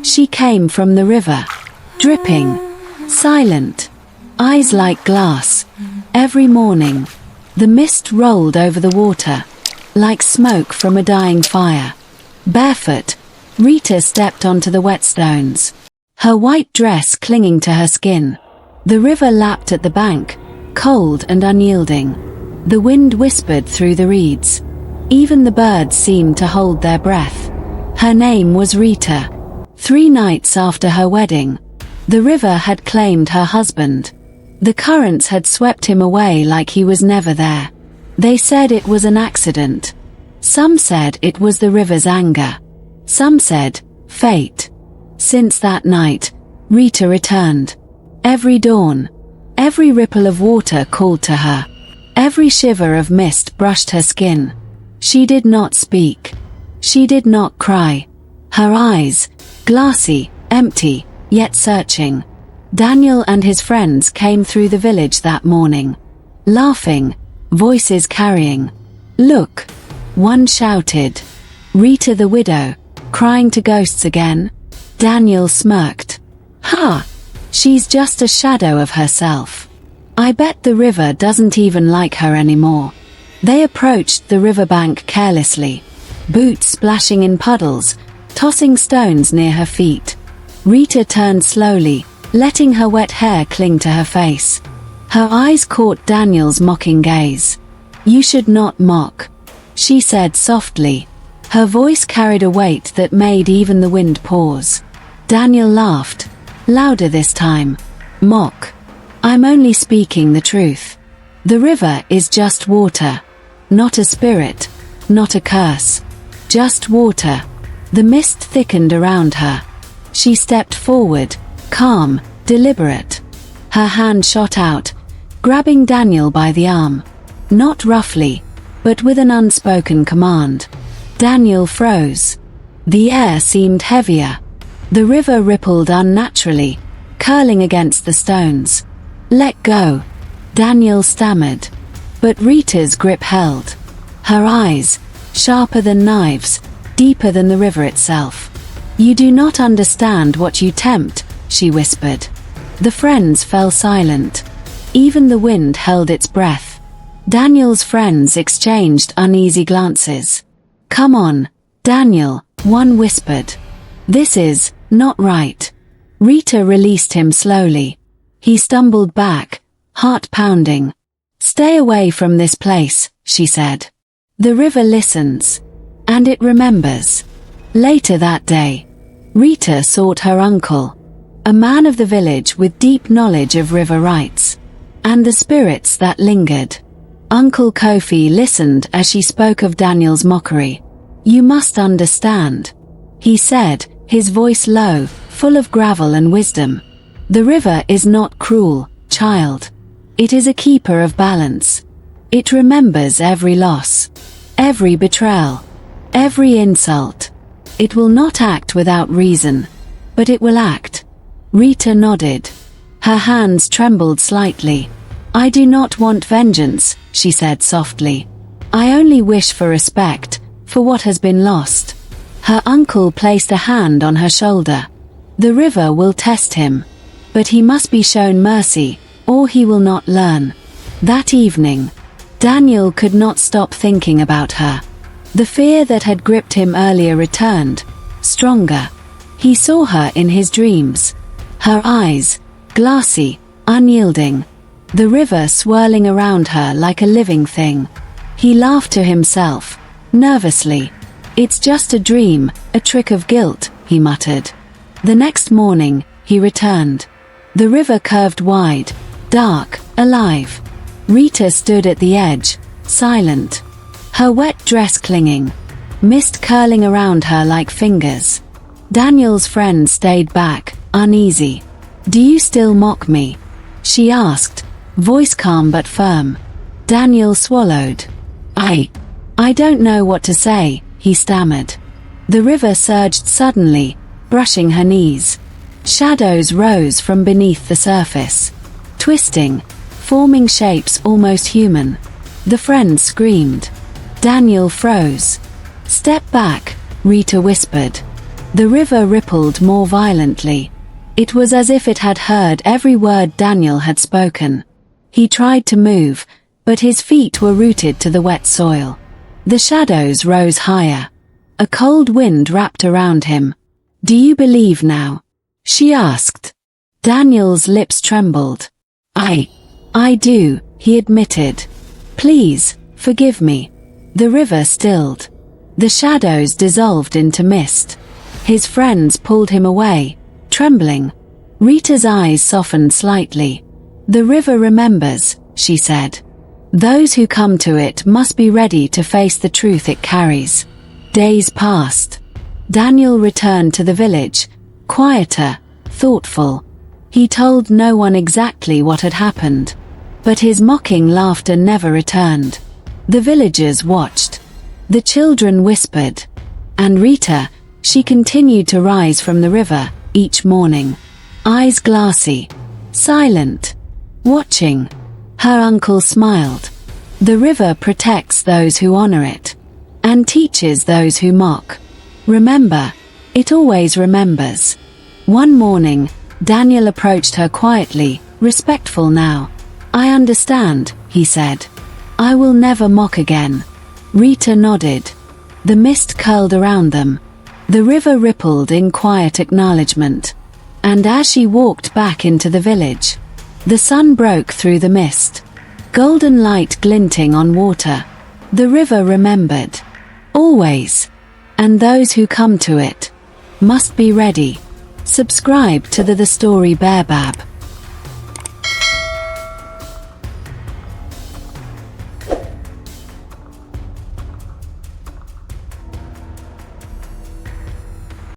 She came from the river, dripping, silent, eyes like glass. Every morning, the mist rolled over the water, like smoke from a dying fire. Barefoot, Rita stepped onto the wet stones, her white dress clinging to her skin. The river lapped at the bank, cold and unyielding. The wind whispered through the reeds. Even the birds seemed to hold their breath. Her name was Rita. 3 nights after her wedding, the river had claimed her husband. The currents had swept him away like he was never there. They said it was an accident. Some said it was the river's anger. Some said, fate. Since that night, Rita returned. Every dawn, every ripple of water called to her. Every shiver of mist brushed her skin. She did not speak. She did not cry. Her eyes, glassy, empty, yet searching. Daniel and his friends came through the village that morning, laughing, voices carrying. Look! One shouted. Rita the widow, crying to ghosts again? Daniel smirked. Ha! She's just a shadow of herself. I bet the river doesn't even like her anymore. They approached the riverbank carelessly, boots splashing in puddles, tossing stones near her feet. Rita turned slowly, letting her wet hair cling to her face. Her eyes caught Daniel's mocking gaze. You should not mock, she said softly. Her voice carried a weight that made even the wind pause. Daniel laughed, louder this time. Mock. I'm only speaking the truth. The river is just water. Not a spirit, not a curse. Just water. The mist thickened around her. She stepped forward, calm, deliberate. Her hand shot out, grabbing Daniel by the arm. Not roughly, but with an unspoken command. Daniel froze. The air seemed heavier. The river rippled unnaturally, curling against the stones. Let go, Daniel stammered. But Rita's grip held. Her eyes, sharper than knives, deeper than the river itself. You do not understand what you tempt, she whispered. The friends fell silent. Even the wind held its breath. Daniel's friends exchanged uneasy glances. Come on, Daniel, one whispered. This is not right. Rita released him slowly. He stumbled back, heart pounding. Stay away from this place, she said. The river listens. And it remembers. Later that day, Rita sought her uncle, a man of the village with deep knowledge of river rites, and the spirits that lingered. Uncle Kofi listened as she spoke of Daniel's mockery. You must understand, he said, his voice low, full of gravel and wisdom. The river is not cruel, child. It is a keeper of balance. It remembers every loss, every betrayal, every insult. It will not act without reason, but it will act. Rita nodded. Her hands trembled slightly. I do not want vengeance, she said softly. I only wish for respect, for what has been lost. Her uncle placed a hand on her shoulder. The river will test him, but he must be shown mercy, or he will not learn. That evening, Daniel could not stop thinking about her. The fear that had gripped him earlier returned, stronger. He saw her in his dreams. Her eyes, glassy, unyielding. The river swirling around her like a living thing. He laughed to himself, nervously. It's just a dream, a trick of guilt, he muttered. The next morning, he returned. The river curved wide, dark, alive. Rita stood at the edge, silent. Her wet dress clinging, mist curling around her like fingers. Daniel's friend stayed back, uneasy. Do you still mock me? She asked, voice calm but firm. Daniel swallowed. I don't know what to say, he stammered. The river surged suddenly, brushing her knees. Shadows rose from beneath the surface, twisting, forming shapes almost human. The friend screamed. Daniel froze. Step back, Rita whispered. The river rippled more violently. It was as if it had heard every word Daniel had spoken. He tried to move, but his feet were rooted to the wet soil. The shadows rose higher. A cold wind wrapped around him. "Do you believe now?" she asked. Daniel's lips trembled. I do," he admitted. "Please, forgive me." The river stilled. The shadows dissolved into mist. His friends pulled him away, trembling. Rita's eyes softened slightly. "The river remembers," she said. "Those who come to it must be ready to face the truth it carries." Days passed. Daniel returned to the village, quieter, thoughtful. He told no one exactly what had happened, but his mocking laughter never returned. The villagers watched. The children whispered. And Rita, she continued to rise from the river, each morning. Eyes glassy, silent, watching. Her uncle smiled. The river protects those who honor it, and teaches those who mock. Remember, it always remembers. One morning, Daniel approached her quietly, respectful now. "I understand," he said. "I will never mock again." Rita nodded. The mist curled around them. The river rippled in quiet acknowledgement. And as she walked back into the village, the sun broke through the mist, golden light glinting on water. The river remembered. Always. And those who come to it must be ready. Subscribe to the Story BAOBAB.